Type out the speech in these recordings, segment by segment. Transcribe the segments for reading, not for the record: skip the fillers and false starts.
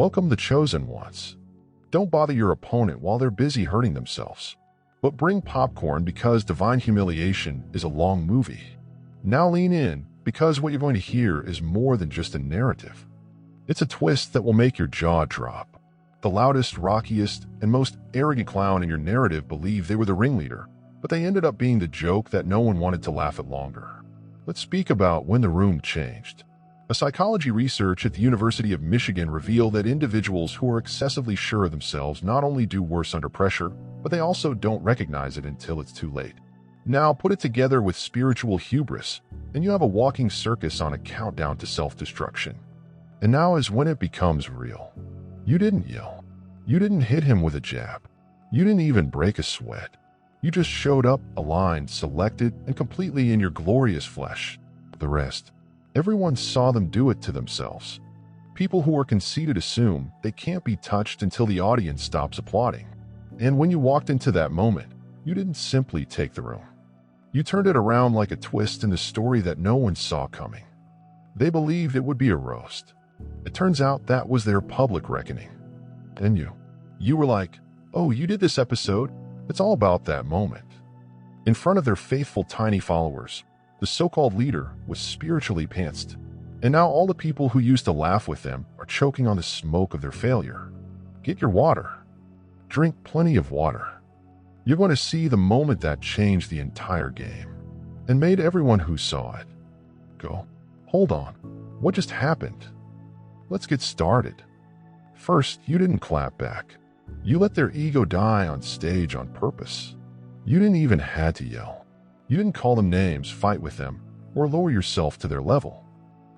Welcome the chosen ones. Don't bother your opponent while they're busy hurting themselves. But bring popcorn because Divine Humiliation is a long movie. Now lean in because what you're going to hear is more than just a narrative. It's a twist that will make your jaw drop. The loudest, rockiest, and most arrogant clown in your narrative believed they were the ringleader, but they ended up being the joke that no one wanted to laugh at longer. Let's speak about when the room changed. A psychology research at the University of Michigan revealed that individuals who are excessively sure of themselves not only do worse under pressure, but they also don't recognize it until it's too late. Now put it together with spiritual hubris, and you have a walking circus on a countdown to self-destruction. And now is when it becomes real. You didn't yell. You didn't hit him with a jab. You didn't even break a sweat. You just showed up, aligned, selected, and completely in your glorious flesh. The rest, everyone saw them do it to themselves. People who are conceited assume they can't be touched until the audience stops applauding. And when you walked into that moment, you didn't simply take the room. You turned it around like a twist in the story that no one saw coming. They believed it would be a roast. It turns out that was their public reckoning. And you were like, oh, you did this episode? It's all about that moment. In front of their faithful tiny followers, the so-called leader was spiritually pantsed. And now all the people who used to laugh with them are choking on the smoke of their failure. Get your water. Drink plenty of water. You're going to see the moment that changed the entire game and made everyone who saw it go, hold on, what just happened? Let's get started. First, you didn't clap back. You let their ego die on stage on purpose. You didn't even have to yell. You didn't call them names, fight with them, or lower yourself to their level.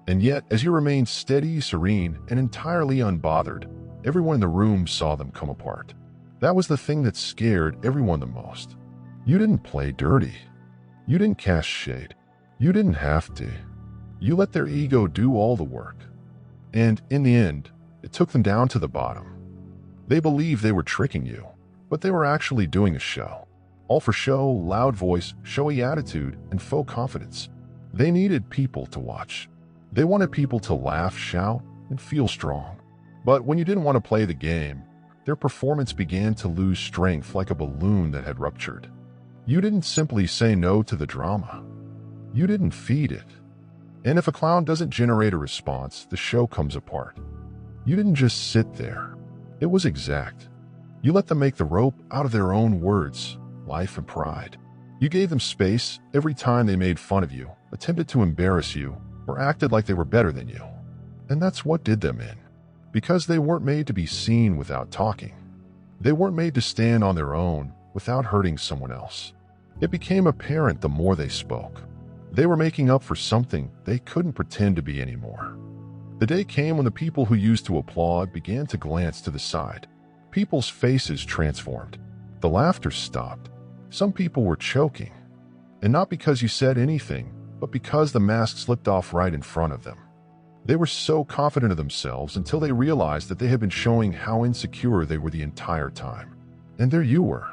And yet, as you remained steady, serene, and entirely unbothered, everyone in the room saw them come apart. That was the thing that scared everyone the most. You didn't play dirty. You didn't cast shade. You didn't have to. You let their ego do all the work. And in the end, it took them down to the bottom. They believed they were tricking you, but they were actually doing a show. All for show, loud voice, showy attitude, and faux confidence. They needed people to watch. They wanted people to laugh, shout, and feel strong. But when you didn't want to play the game, their performance began to lose strength like a balloon that had ruptured. You didn't simply say no to the drama. You didn't feed it. And if a clown doesn't generate a response, the show comes apart. You didn't just sit there. It was exact. You let them make the rope out of their own words, life and pride. You gave them space every time they made fun of you, attempted to embarrass you, or acted like they were better than you. And that's what did them in. Because they weren't made to be seen without talking. They weren't made to stand on their own without hurting someone else. It became apparent the more they spoke. They were making up for something they couldn't pretend to be anymore. The day came when the people who used to applaud began to glance to the side. People's faces transformed. The laughter stopped. Some people were choking. And not because you said anything, but because the mask slipped off right in front of them. They were so confident of themselves until they realized that they had been showing how insecure they were the entire time. And there you were.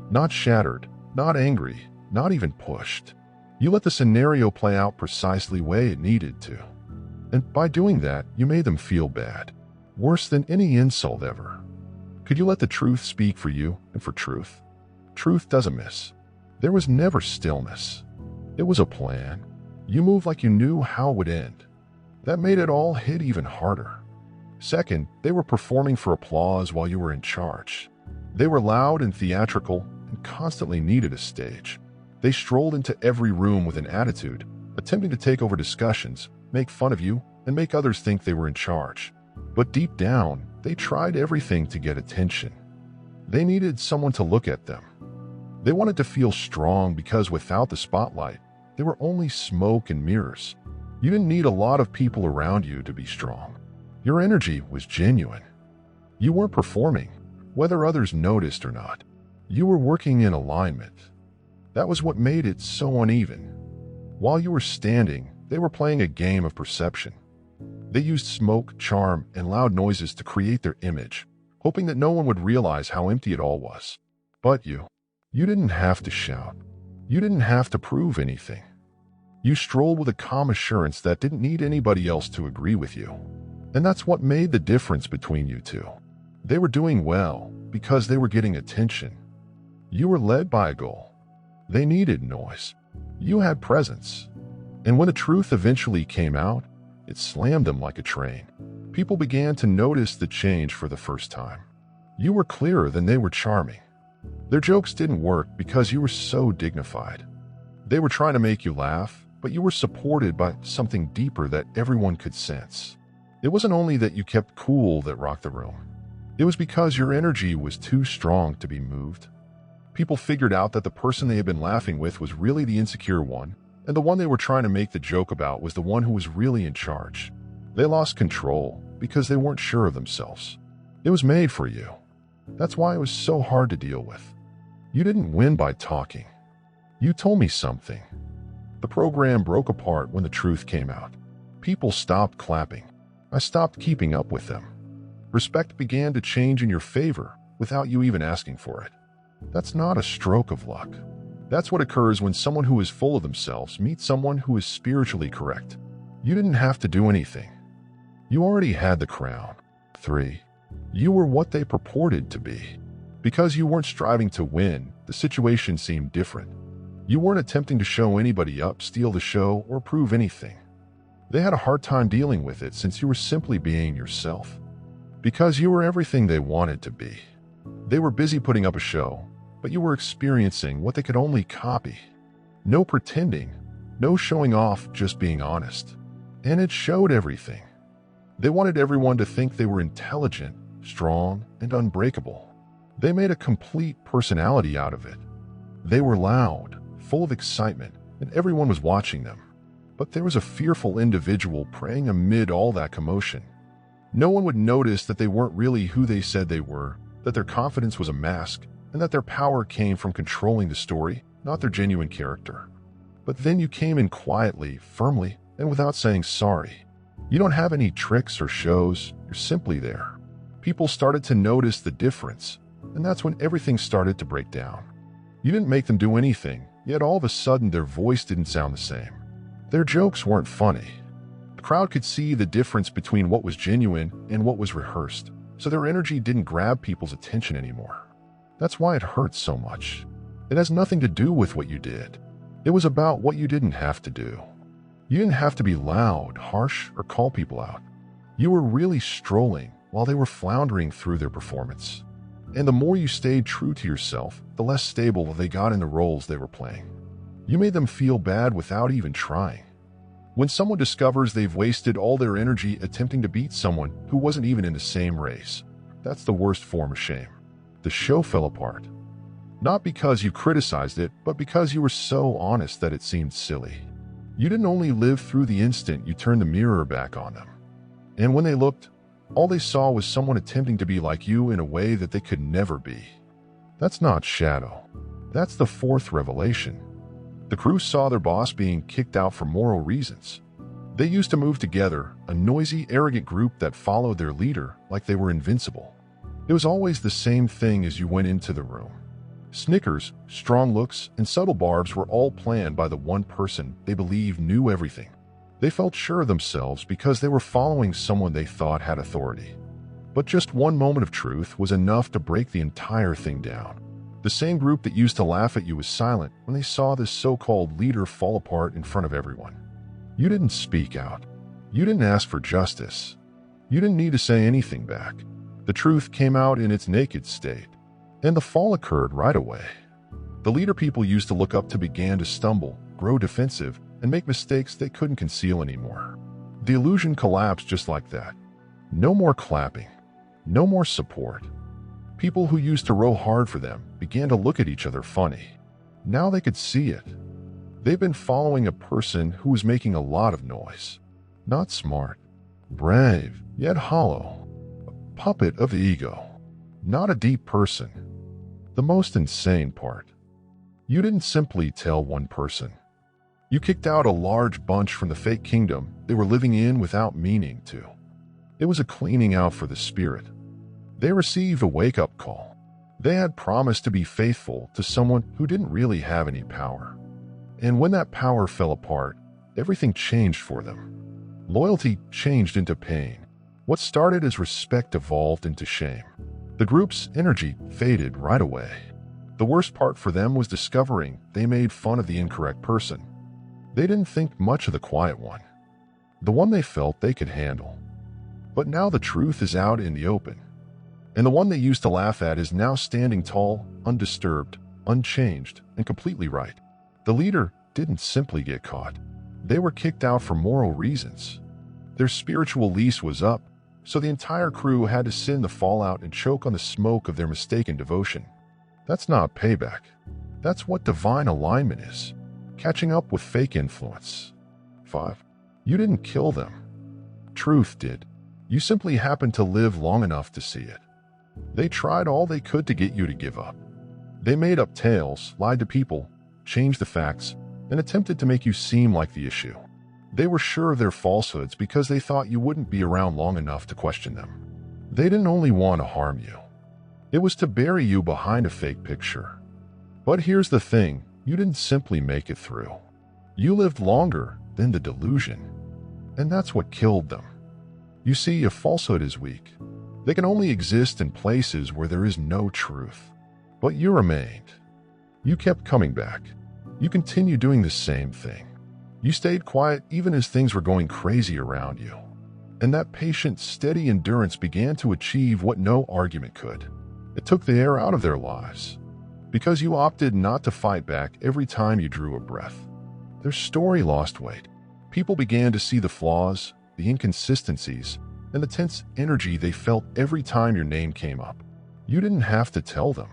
Not shattered, not angry, not even pushed. You let the scenario play out precisely the way it needed to. And by doing that, you made them feel bad. Worse than any insult ever. Could you let the truth speak for you and for truth? Truth doesn't miss. There was never stillness. It was a plan. You moved like you knew how it would end. That made it all hit even harder. Second, they were performing for applause while you were in charge. They were loud and theatrical and constantly needed a stage. They strolled into every room with an attitude, attempting to take over discussions, make fun of you, and make others think they were in charge. But deep down, they tried everything to get attention. They needed someone to look at them. They wanted to feel strong because without the spotlight, they were only smoke and mirrors. You didn't need a lot of people around you to be strong. Your energy was genuine. You weren't performing, whether others noticed or not. You were working in alignment. That was what made it so uneven. While you were standing, they were playing a game of perception. They used smoke, charm, and loud noises to create their image, hoping that no one would realize how empty it all was. But you didn't have to shout. You didn't have to prove anything. You strolled with a calm assurance that didn't need anybody else to agree with you. And that's what made the difference between you two. They were doing well because they were getting attention. You were led by a goal. They needed noise. You had presence. And when the truth eventually came out, it slammed them like a train. People began to notice the change for the first time. You were clearer than they were charming. Their jokes didn't work because you were so dignified. They were trying to make you laugh, but you were supported by something deeper that everyone could sense. It wasn't only that you kept cool that rocked the room. It was because your energy was too strong to be moved. People figured out that the person they had been laughing with was really the insecure one, and the one they were trying to make the joke about was the one who was really in charge. They lost control because they weren't sure of themselves. It was made for you. That's why it was so hard to deal with. You didn't win by talking. You told me something. The program broke apart when the truth came out. People stopped clapping. I stopped keeping up with them. Respect began to change in your favor without you even asking for it. That's not a stroke of luck. That's what occurs when someone who is full of themselves meets someone who is spiritually correct. You didn't have to do anything. You already had the crown. 3. You were what they purported to be. Because you weren't striving to win, the situation seemed different. You weren't attempting to show anybody up, steal the show, or prove anything. They had a hard time dealing with it since you were simply being yourself. Because you were everything they wanted to be. They were busy putting up a show, but you were experiencing what they could only copy. No pretending, no showing off, just being honest. And it showed everything. They wanted everyone to think they were intelligent, strong, and unbreakable. They made a complete personality out of it. They were loud, full of excitement, and everyone was watching them. But there was a fearful individual praying amid all that commotion. No one would notice that they weren't really who they said they were, that their confidence was a mask, and that their power came from controlling the story, not their genuine character. But then you came in quietly, firmly, and without saying sorry. You don't have any tricks or shows, you're simply there. People started to notice the difference, and that's when everything started to break down. You didn't make them do anything, yet all of a sudden their voice didn't sound the same. Their jokes weren't funny. The crowd could see the difference between what was genuine and what was rehearsed, so their energy didn't grab people's attention anymore. That's why it hurts so much. It has nothing to do with what you did. It was about what you didn't have to do. You didn't have to be loud, harsh, or call people out. You were really strolling while they were floundering through their performance. And the more you stayed true to yourself, the less stable they got in the roles they were playing. You made them feel bad without even trying. When someone discovers they've wasted all their energy attempting to beat someone who wasn't even in the same race, that's the worst form of shame. The show fell apart. Not because you criticized it, but because you were so honest that it seemed silly. You didn't only live through the instant you turned the mirror back on them. And when they looked, all they saw was someone attempting to be like you in a way that they could never be. That's not shadow. That's the 4th revelation. The crew saw their boss being kicked out for moral reasons. They used to move together, a noisy, arrogant group that followed their leader like they were invincible. It was always the same thing as you went into the room. Snickers, strong looks, and subtle barbs were all planned by the one person they believed knew everything. They felt sure of themselves because they were following someone they thought had authority. But just one moment of truth was enough to break the entire thing down. The same group that used to laugh at you was silent when they saw this so-called leader fall apart in front of everyone. You didn't speak out. You didn't ask for justice. You didn't need to say anything back. The truth came out in its naked state. And the fall occurred right away. The leader people used to look up to began to stumble, grow defensive, and make mistakes they couldn't conceal anymore. The illusion collapsed just like that. No more clapping. No more support. People who used to row hard for them began to look at each other funny. Now they could see it. They've been following a person who was making a lot of noise. Not smart. Brave, yet hollow. A puppet of the ego. Not a deep person. The most insane part. You didn't simply tell one person. You kicked out a large bunch from the fake kingdom they were living in without meaning to. It was a cleaning out for the spirit. They received a wake-up call. They had promised to be faithful to someone who didn't really have any power. And when that power fell apart, everything changed for them. Loyalty changed into pain. What started as respect evolved into shame. The group's energy faded right away. The worst part for them was discovering they made fun of the incorrect person. They didn't think much of the quiet one, the one they felt they could handle. But now the truth is out in the open, and the one they used to laugh at is now standing tall, undisturbed, unchanged, and completely right. The leader didn't simply get caught. They were kicked out for moral reasons. Their spiritual lease was up, so the entire crew had to sit in the fallout and choke on the smoke of their mistaken devotion. That's not payback. That's what divine alignment is. Catching up with fake influence. 5. You didn't kill them. Truth did. You simply happened to live long enough to see it. They tried all they could to get you to give up. They made up tales, lied to people, changed the facts, and attempted to make you seem like the issue. They were sure of their falsehoods because they thought you wouldn't be around long enough to question them. They didn't only want to harm you. It was to bury you behind a fake picture. But here's the thing, you didn't simply make it through. You lived longer than the delusion. And that's what killed them. You see, a falsehood is weak. They can only exist in places where there is no truth. But you remained. You kept coming back. You continued doing the same thing. You stayed quiet even as things were going crazy around you. And that patient, steady endurance began to achieve what no argument could. It took the air out of their lives. Because you opted not to fight back every time you drew a breath. Their story lost weight. People began to see the flaws, the inconsistencies, and the tense energy they felt every time your name came up. You didn't have to tell them.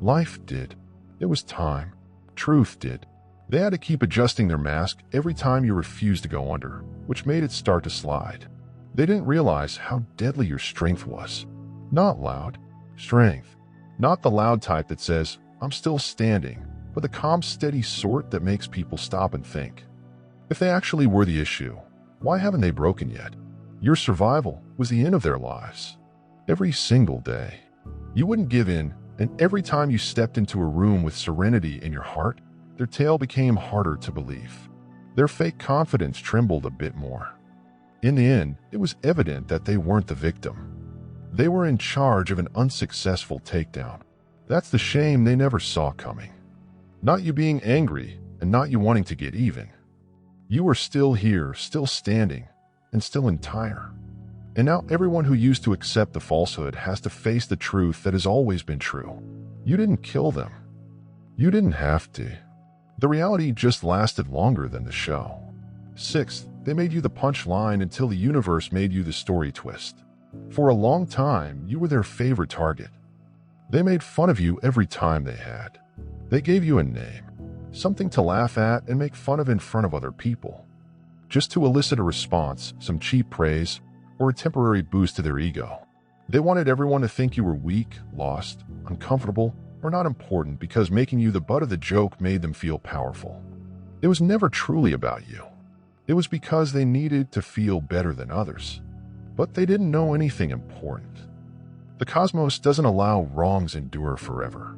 Life did. It was time. Truth did. They had to keep adjusting their mask every time you refused to go under, which made it start to slide. They didn't realize how deadly your strength was. Not loud. Strength. Not the loud type that says, "I'm still standing," but the calm, steady sort that makes people stop and think. If they actually were the issue, why haven't they broken yet? Your survival was the end of their lives. Every single day. You wouldn't give in, and every time you stepped into a room with serenity in your heart, their tale became harder to believe. Their fake confidence trembled a bit more. In the end, it was evident that they weren't the victim. They were in charge of an unsuccessful takedown. That's the shame they never saw coming. Not you being angry, and not you wanting to get even. You were still here, still standing, and still entire. And now everyone who used to accept the falsehood has to face the truth that has always been true. You didn't kill them. You didn't have to. The reality just lasted longer than the show. 6. They made you the punchline until the universe made you the story twist. For a long time, you were their favorite target. They made fun of you every time they had. They gave you a name, something to laugh at and make fun of in front of other people, just to elicit a response, some cheap praise, or a temporary boost to their ego. They wanted everyone to think you were weak, lost, uncomfortable, or not important because making you the butt of the joke made them feel powerful. It was never truly about you. It was because they needed to feel better than others. But they didn't know anything important. The cosmos doesn't allow wrongs endure forever.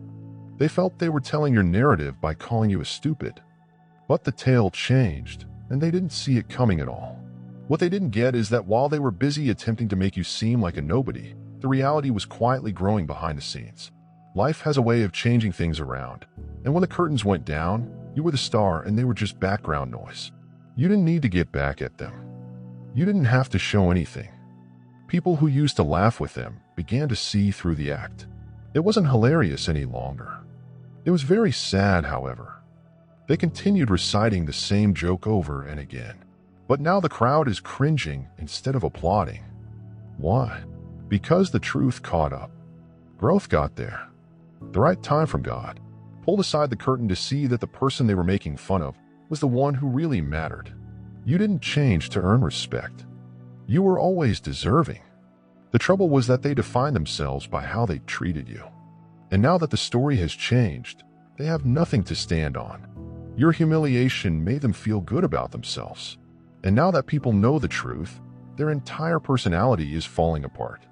They felt they were telling your narrative by calling you a stupid. But the tale changed, and they didn't see it coming at all. What they didn't get is that while they were busy attempting to make you seem like a nobody, the reality was quietly growing behind the scenes. Life has a way of changing things around, and when the curtains went down, you were the star and they were just background noise. You didn't need to get back at them. You didn't have to show anything. People who used to laugh with them began to see through the act. It wasn't hilarious any longer. It was very sad, however. They continued reciting the same joke over and again. But now the crowd is cringing instead of applauding. Why? Because the truth caught up. Growth got there. The right time from God pulled aside the curtain to see that the person they were making fun of was the one who really mattered. You didn't change to earn respect. You were always deserving. The trouble was that they defined themselves by how they treated you. And now that the story has changed, they have nothing to stand on. Your humiliation made them feel good about themselves. And now that people know the truth, their entire personality is falling apart.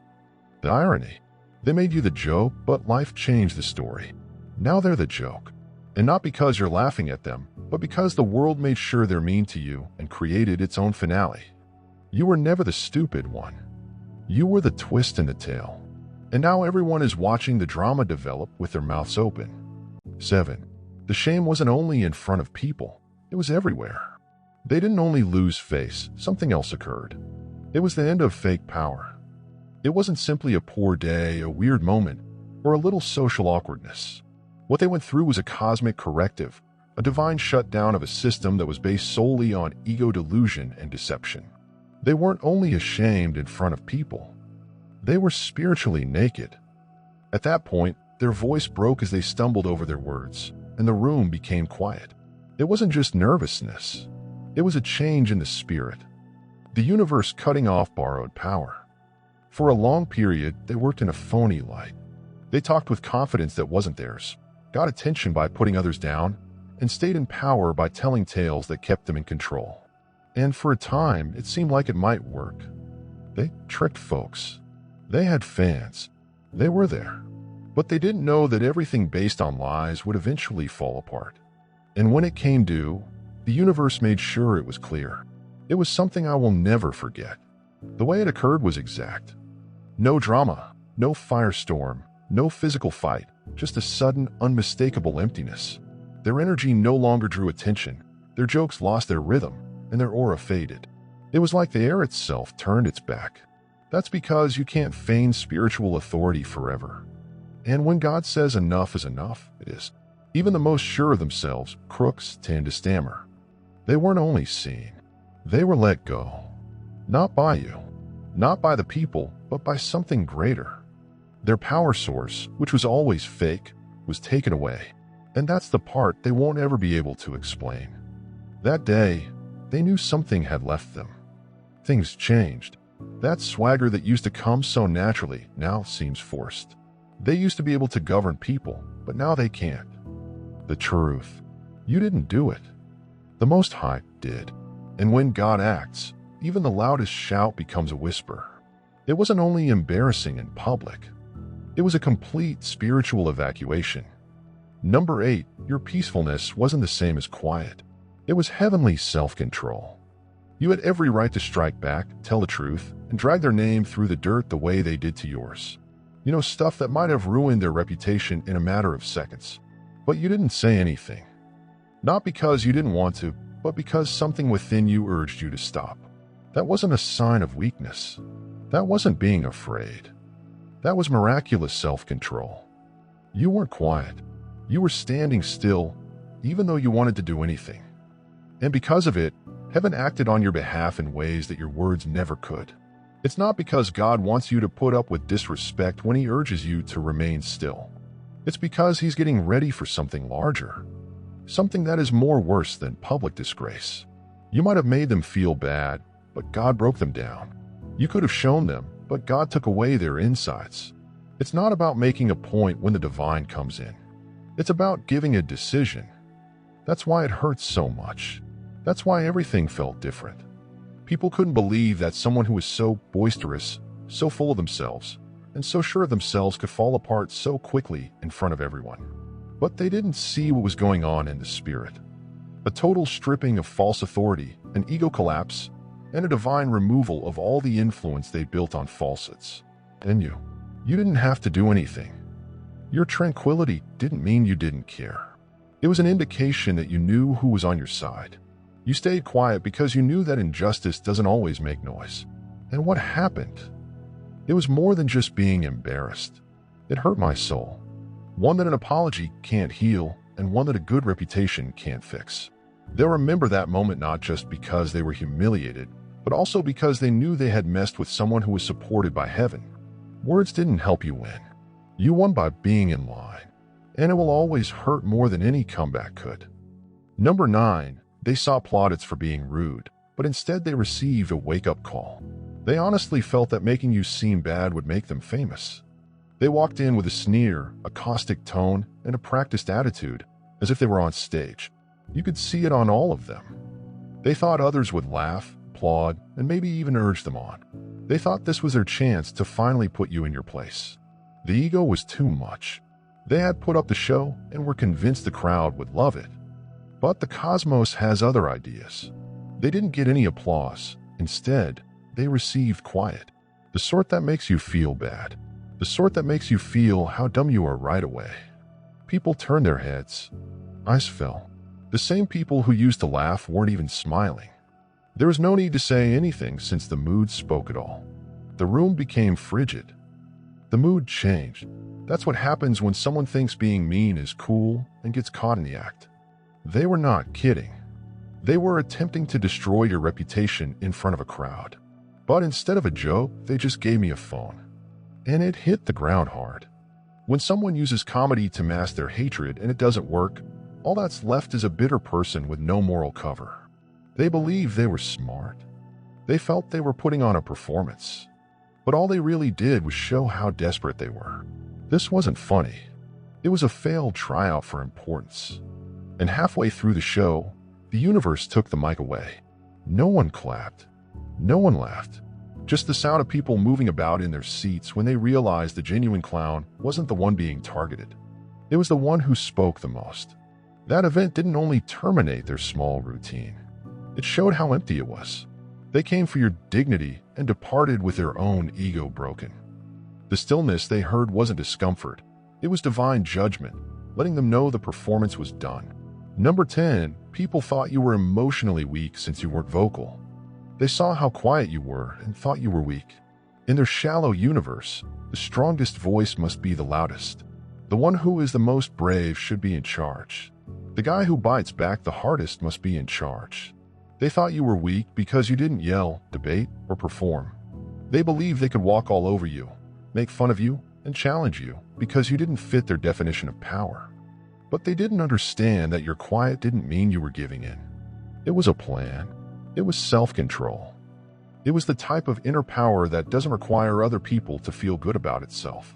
The irony. They made you the joke, but life changed the story. Now they're the joke. And not because you're laughing at them, but because the world made sure they're mean to you and created its own finale. You were never the stupid one. You were the twist in the tale. And now everyone is watching the drama develop with their mouths open. 7. The shame wasn't only in front of people, it was everywhere. They didn't only lose face, something else occurred. It was the end of fake power. It wasn't simply a poor day, a weird moment, or a little social awkwardness. What they went through was a cosmic corrective, a divine shutdown of a system that was based solely on ego delusion and deception. They weren't only ashamed in front of people, they were spiritually naked. At that point, their voice broke as they stumbled over their words, and the room became quiet. It wasn't just nervousness. It was a change in the spirit. The universe cutting off borrowed power. For a long period, they worked in a phony light. They talked with confidence that wasn't theirs, got attention by putting others down, and stayed in power by telling tales that kept them in control. And for a time, it seemed like it might work. They tricked folks. They had fans. They were there. But they didn't know that everything based on lies would eventually fall apart. And when it came due, the universe made sure it was clear. It was something I will never forget. The way it occurred was exact. No drama, no firestorm, no physical fight, just a sudden, unmistakable emptiness. Their energy no longer drew attention, their jokes lost their rhythm, and their aura faded. It was like the air itself turned its back. That's because you can't feign spiritual authority forever. And when God says enough is enough, it is. Even the most sure of themselves, crooks, tend to stammer. They weren't only seen, they were let go. Not by you, not by the people, but by something greater. Their power source, which was always fake, was taken away. And that's the part they won't ever be able to explain. That day, they knew something had left them. Things changed. That swagger that used to come so naturally now seems forced. They used to be able to govern people, but now they can't. The truth. You didn't do it. The Most High did. And when God acts, even the loudest shout becomes a whisper. It wasn't only embarrassing in public. It was a complete spiritual evacuation. Number 8, your peacefulness wasn't the same as quiet. It was heavenly self-control. You had every right to strike back, tell the truth, and drag their name through the dirt the way they did to yours. You know, stuff that might have ruined their reputation in a matter of seconds. But you didn't say anything. Not because you didn't want to, but because something within you urged you to stop. That wasn't a sign of weakness. That wasn't being afraid. That was miraculous self-control. You weren't quiet. You were standing still, even though you wanted to do anything. And because of it, heaven acted on your behalf in ways that your words never could. It's not because God wants you to put up with disrespect when He urges you to remain still. It's because He's getting ready for something larger. Something that is more worse than public disgrace. You might have made them feel bad, but God broke them down. You could have shown them, but God took away their insides. It's not about making a point when the divine comes in. It's about giving a decision. That's why it hurts so much. That's why everything felt different. People couldn't believe that someone who was so boisterous, so full of themselves, and so sure of themselves could fall apart so quickly in front of everyone. But they didn't see what was going on in the spirit. A total stripping of false authority, an ego collapse, and a divine removal of all the influence they built on falsehoods. And you didn't have to do anything. Your tranquility didn't mean you didn't care. It was an indication that you knew who was on your side. You stayed quiet because you knew that injustice doesn't always make noise. And what happened? It was more than just being embarrassed. It hurt my soul. One that an apology can't heal, and one that a good reputation can't fix. They'll remember that moment not just because they were humiliated, but also because they knew they had messed with someone who was supported by heaven. Words didn't help you win. You won by being in line. And it will always hurt more than any comeback could. Number 9. They saw plaudits for being rude, but instead they received a wake-up call. They honestly felt that making you seem bad would make them famous. They walked in with a sneer, a caustic tone, and a practiced attitude, as if they were on stage. You could see it on all of them. They thought others would laugh, applaud, and maybe even urge them on. They thought this was their chance to finally put you in your place. The ego was too much. They had put up the show and were convinced the crowd would love it. But the cosmos has other ideas. They didn't get any applause. Instead, they received quiet. The sort that makes you feel bad. The sort that makes you feel how dumb you are right away. People turned their heads. Eyes fell. The same people who used to laugh weren't even smiling. There was no need to say anything since the mood spoke it all. The room became frigid. The mood changed. That's what happens when someone thinks being mean is cool and gets caught in the act. They were not kidding. They were attempting to destroy your reputation in front of a crowd. But instead of a joke, they just gave me a phone. And it hit the ground hard. When someone uses comedy to mask their hatred and it doesn't work, all that's left is a bitter person with no moral cover. They believed they were smart. They felt they were putting on a performance. But all they really did was show how desperate they were. This wasn't funny. It was a failed tryout for importance. And halfway through the show, the universe took the mic away. No one clapped. No one laughed. Just the sound of people moving about in their seats when they realized the genuine clown wasn't the one being targeted. It was the one who spoke the most. That event didn't only terminate their small routine. It showed how empty it was. They came for your dignity and departed with their own ego broken. The stillness they heard wasn't discomfort. It was divine judgment, letting them know the performance was done. Number 10, people thought you were emotionally weak since you weren't vocal. They saw how quiet you were and thought you were weak. In their shallow universe, the strongest voice must be the loudest. The one who is the most brave should be in charge. The guy who bites back the hardest must be in charge. They thought you were weak because you didn't yell, debate, or perform. They believed they could walk all over you, make fun of you, and challenge you because you didn't fit their definition of power. But they didn't understand that your quiet didn't mean you were giving in. It was a plan. It was self-control. It was the type of inner power that doesn't require other people to feel good about itself.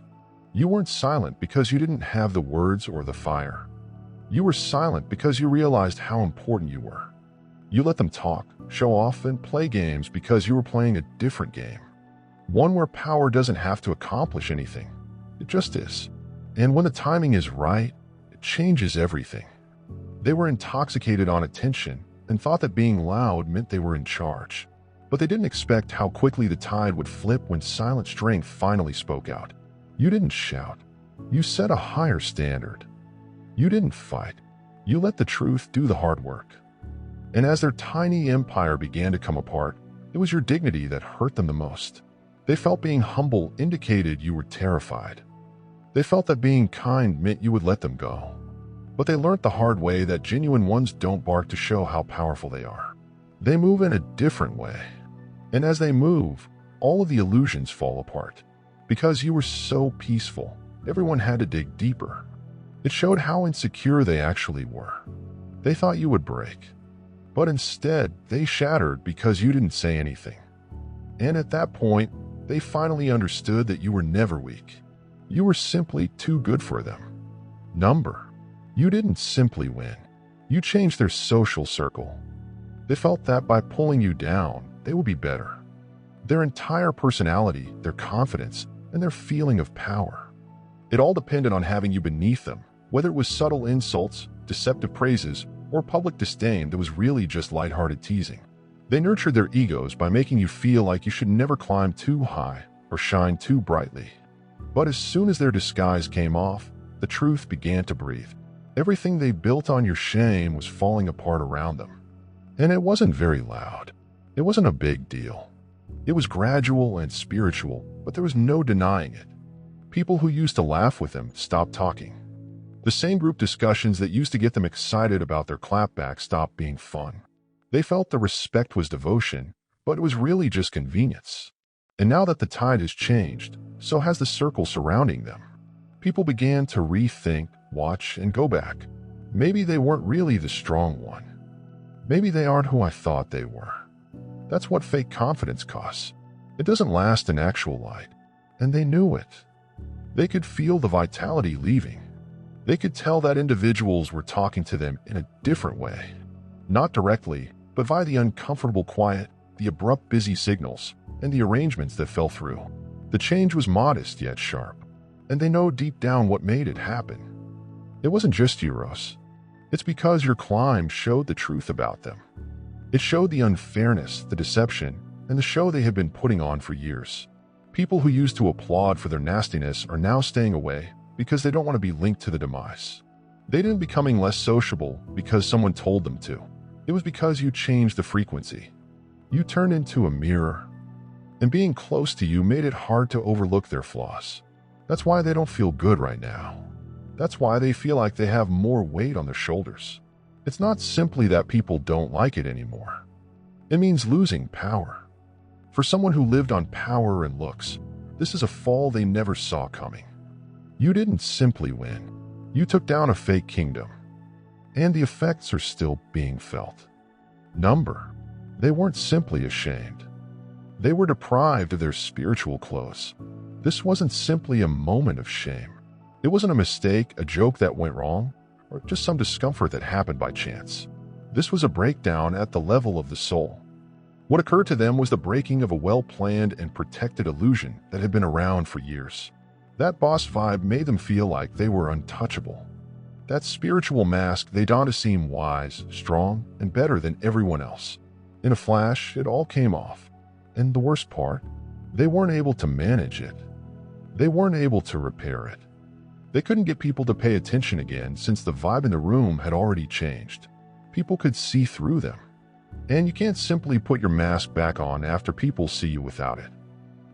You weren't silent because you didn't have the words or the fire. You were silent because you realized how important you were. You let them talk, show off, and play games because you were playing a different game. One where power doesn't have to accomplish anything. It just is. And when the timing is right, it changes everything. They were intoxicated on attention and thought that being loud meant they were in charge. But they didn't expect how quickly the tide would flip when silent strength finally spoke out. You didn't shout. You set a higher standard. You didn't fight. You let the truth do the hard work. And as their tiny empire began to come apart, it was your dignity that hurt them the most. They felt being humble indicated you were terrified. They felt that being kind meant you would let them go. But they learned the hard way that genuine ones don't bark to show how powerful they are. They move in a different way. And as they move, all of the illusions fall apart. Because you were so peaceful, everyone had to dig deeper. It showed how insecure they actually were. They thought you would break. But instead, they shattered because you didn't say anything. And at that point, they finally understood that you were never weak. You were simply too good for them. Number. You didn't simply win. You changed their social circle. They felt that by pulling you down, they would be better. Their entire personality, their confidence, and their feeling of power. It all depended on having you beneath them, whether it was subtle insults, deceptive praises, or public disdain that was really just lighthearted teasing. They nurtured their egos by making you feel like you should never climb too high or shine too brightly. But as soon as their disguise came off, the truth began to breathe. Everything they built on your shame was falling apart around them. And it wasn't very loud. It wasn't a big deal. It was gradual and spiritual, but there was no denying it. People who used to laugh with them stopped talking. The same group discussions that used to get them excited about their clapback stopped being fun. They felt the respect was devotion, but it was really just convenience. And now that the tide has changed, so has the circle surrounding them. People began to rethink, watch, and go back. Maybe they weren't really the strong one. Maybe they aren't who I thought they were. That's what fake confidence costs. It doesn't last in actual light. And they knew it. They could feel the vitality leaving. They could tell that individuals were talking to them in a different way. Not directly, but via the uncomfortable quiet, the abrupt busy signals, and the arrangements that fell through. The change was modest yet sharp, and they know deep down what made it happen. It wasn't just Euros. It's because your climb showed the truth about them. It showed the unfairness, the deception, and the show they had been putting on for years. People who used to applaud for their nastiness are now staying away because they don't want to be linked to the demise. They didn't becoming less sociable because someone told them to. It was because you changed the frequency. You turned into a mirror, and being close to you made it hard to overlook their flaws. That's why they don't feel good right now. That's why they feel like they have more weight on their shoulders. It's not simply that people don't like it anymore. It means losing power. For someone who lived on power and looks, this is a fall they never saw coming. You didn't simply win. You took down a fake kingdom. And the effects are still being felt. Number. They weren't simply ashamed. They were deprived of their spiritual clothes. This wasn't simply a moment of shame. It wasn't a mistake, a joke that went wrong, or just some discomfort that happened by chance. This was a breakdown at the level of the soul. What occurred to them was the breaking of a well-planned and protected illusion that had been around for years. That boss vibe made them feel like they were untouchable. That spiritual mask they donned to seem wise, strong, and better than everyone else. In a flash, it all came off. And the worst part, they weren't able to manage it. They weren't able to repair it. They couldn't get people to pay attention again since the vibe in the room had already changed. People could see through them. And you can't simply put your mask back on after people see you without it.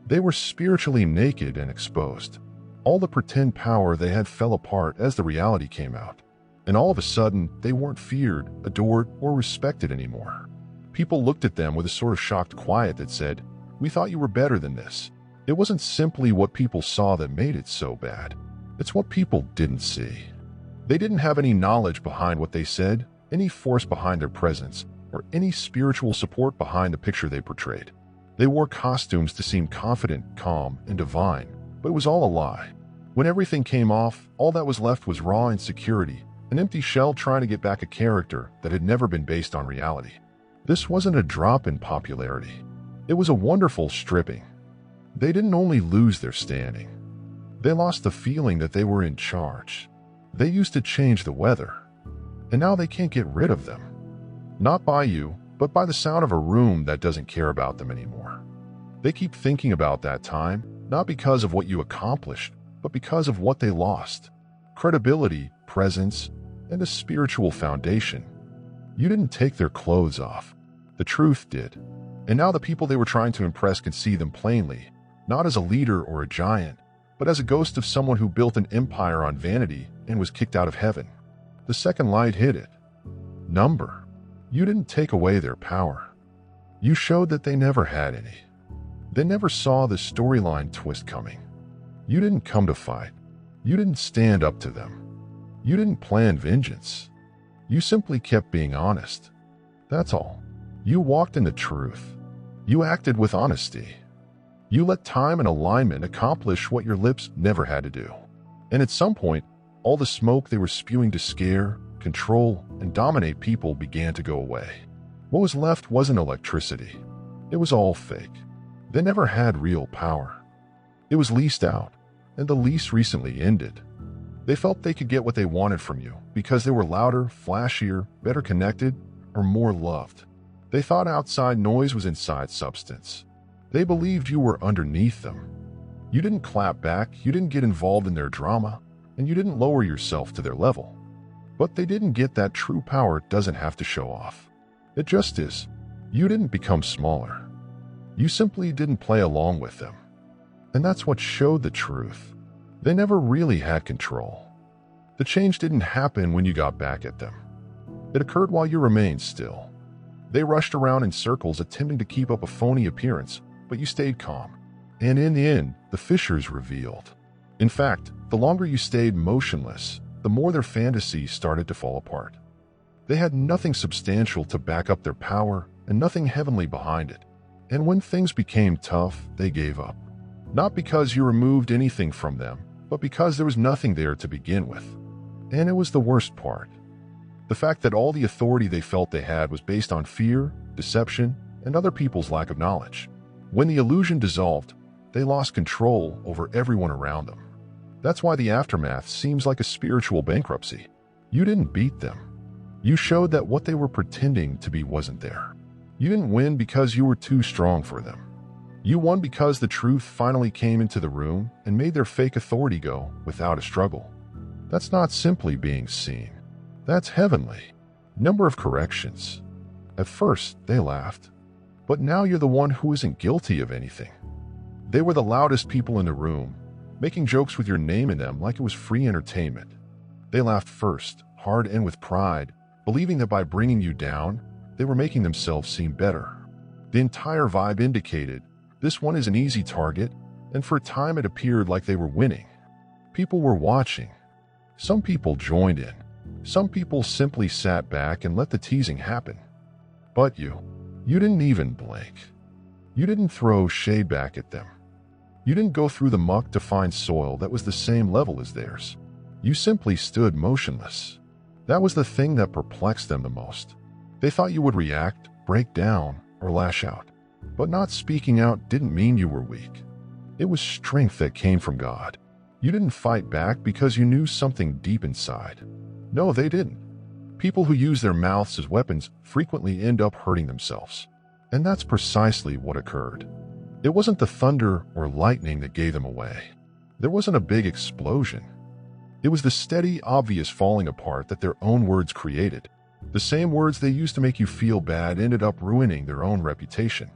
They were spiritually naked and exposed. All the pretend power they had fell apart as the reality came out. And all of a sudden, they weren't feared, adored, or respected anymore. People looked at them with a sort of shocked quiet that said, "We thought you were better than this." It wasn't simply what people saw that made it so bad. It's what people didn't see. They didn't have any knowledge behind what they said, any force behind their presence, or any spiritual support behind the picture they portrayed. They wore costumes to seem confident, calm, and divine, but it was all a lie. When everything came off, all that was left was raw insecurity, an empty shell trying to get back a character that had never been based on reality. This wasn't a drop in popularity. It was a wonderful stripping. They didn't only lose their standing. They lost the feeling that they were in charge. They used to change the weather, and now they can't get rid of them. Not by you, but by the sound of a room that doesn't care about them anymore. They keep thinking about that time, not because of what you accomplished, but because of what they lost. Credibility, presence, and a spiritual foundation. You didn't take their clothes off. The truth did. And now the people they were trying to impress can see them plainly, not as a leader or a giant, but as a ghost of someone who built an empire on vanity and was kicked out of heaven. The second light hit it. Number. You didn't take away their power. You showed that they never had any. They never saw the storyline twist coming. You didn't come to fight. You didn't stand up to them. You didn't plan vengeance. You simply kept being honest. That's all. You walked in the truth. You acted with honesty. You let time and alignment accomplish what your lips never had to do. And at some point, all the smoke they were spewing to scare, control, and dominate people began to go away. What was left wasn't electricity. It was all fake. They never had real power. It was leased out, and the lease recently ended. They felt they could get what they wanted from you because they were louder, flashier, better connected, or more loved. They thought outside noise was inside substance. They believed you were underneath them. You didn't clap back, you didn't get involved in their drama, and you didn't lower yourself to their level. But they didn't get that true power doesn't have to show off. It just is. You didn't become smaller. You simply didn't play along with them. And that's what showed the truth. They never really had control. The change didn't happen when you got back at them. It occurred while you remained still. They rushed around in circles attempting to keep up a phony appearance, but you stayed calm. And in the end, the fissures revealed. In fact, the longer you stayed motionless, the more their fantasies started to fall apart. They had nothing substantial to back up their power and nothing heavenly behind it. And when things became tough, they gave up. Not because you removed anything from them, but because there was nothing there to begin with. And it was the worst part. The fact that all the authority they felt they had was based on fear, deception, and other people's lack of knowledge. When the illusion dissolved, they lost control over everyone around them. That's why the aftermath seems like a spiritual bankruptcy. You didn't beat them. You showed that what they were pretending to be wasn't there. You didn't win because you were too strong for them. You won because the truth finally came into the room and made their fake authority go without a struggle. That's not simply being seen. That's heavenly. Number of corrections. At first, they laughed. But now you're the one who isn't guilty of anything. They were the loudest people in the room, making jokes with your name in them like it was free entertainment. They laughed first, hard and with pride, believing that by bringing you down, they were making themselves seem better. The entire vibe indicated this one is an easy target, and for a time it appeared like they were winning. People were watching. Some people joined in. Some people simply sat back and let the teasing happen. But you didn't even blink. You didn't throw shade back at them. You didn't go through the muck to find soil that was the same level as theirs. You simply stood motionless. That was the thing that perplexed them the most. They thought you would react, break down, or lash out. But not speaking out didn't mean you were weak. It was strength that came from God. You didn't fight back because you knew something deep inside. No, they didn't. People who use their mouths as weapons frequently end up hurting themselves. And that's precisely what occurred. It wasn't the thunder or lightning that gave them away. There wasn't a big explosion. It was the steady, obvious falling apart that their own words created. The same words they used to make you feel bad ended up ruining their own reputation.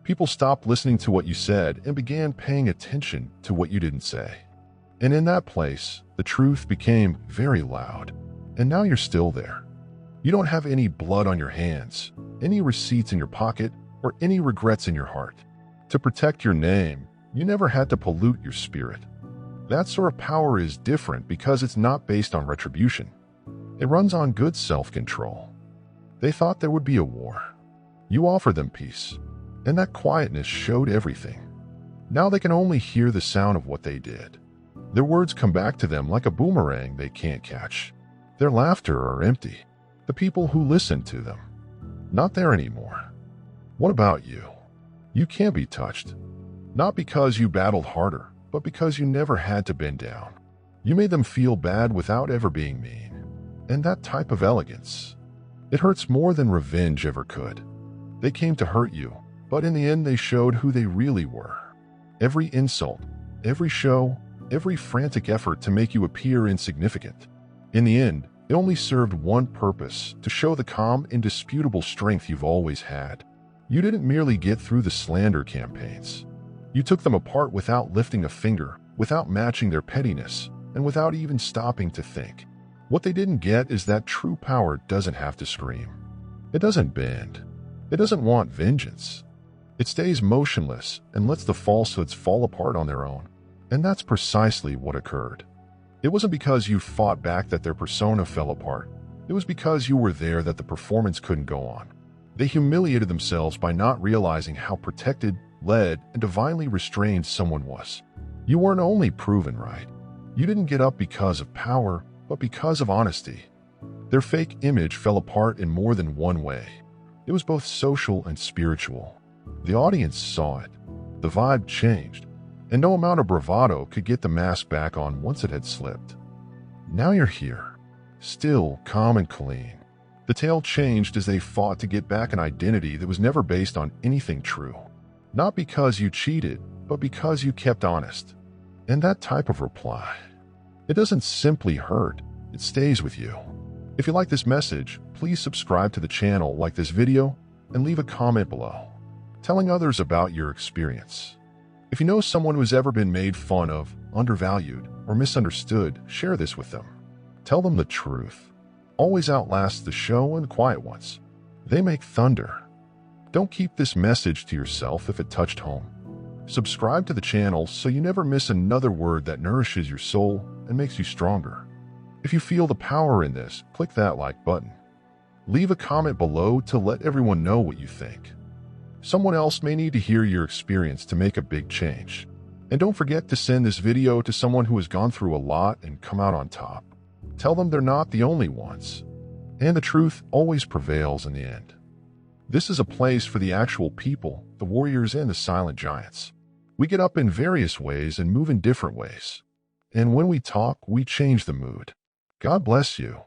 People stopped listening to what you said and began paying attention to what you didn't say. And in that place, the truth became very loud. And now you're still there. You don't have any blood on your hands, any receipts in your pocket, or any regrets in your heart. To protect your name, you never had to pollute your spirit. That sort of power is different because it's not based on retribution. It runs on good self-control. They thought there would be a war. You offered them peace. And that quietness showed everything. Now they can only hear the sound of what they did. Their words come back to them like a boomerang they can't catch. Their laughter are empty. The people who listened to them, not there anymore. What about you? You can't be touched. Not because you battled harder, but because you never had to bend down. You made them feel bad without ever being mean. And that type of elegance, it hurts more than revenge ever could. They came to hurt you. But in the end, they showed who they really were. Every insult, every show, every frantic effort to make you appear insignificant. In the end, it only served one purpose, to show the calm, indisputable strength you've always had. You didn't merely get through the slander campaigns. You took them apart without lifting a finger, without matching their pettiness, and without even stopping to think. What they didn't get is that true power doesn't have to scream. It doesn't bend. It doesn't want vengeance. It stays motionless and lets the falsehoods fall apart on their own. And that's precisely what occurred. It wasn't because you fought back that their persona fell apart. It was because you were there that the performance couldn't go on. They humiliated themselves by not realizing how protected, led, and divinely restrained someone was. You weren't only proven right. You didn't get up because of power, but because of honesty. Their fake image fell apart in more than one way. It was both social and spiritual. The audience saw it. The vibe changed. And no amount of bravado could get the mask back on once it had slipped. Now you're here, still, calm and clean. The tale changed as they fought to get back an identity that was never based on anything true. Not because you cheated, but because you kept honest. And that type of reply, it doesn't simply hurt, it stays with you. If you like this message, please subscribe to the channel, like this video, and leave a comment below, telling others about your experience. If you know someone who has ever been made fun of, undervalued, or misunderstood, share this with them. Tell them the truth. Always outlasts the show and the quiet ones. They make thunder. Don't keep this message to yourself if it touched home. Subscribe to the channel so you never miss another word that nourishes your soul and makes you stronger. If you feel the power in this, click that like button. Leave a comment below to let everyone know what you think. Someone else may need to hear your experience to make a big change. And don't forget to send this video to someone who has gone through a lot and come out on top. Tell them they're not the only ones. And the truth always prevails in the end. This is a place for the actual people, the warriors and the silent giants. We get up in various ways and move in different ways. And when we talk, we change the mood. God bless you.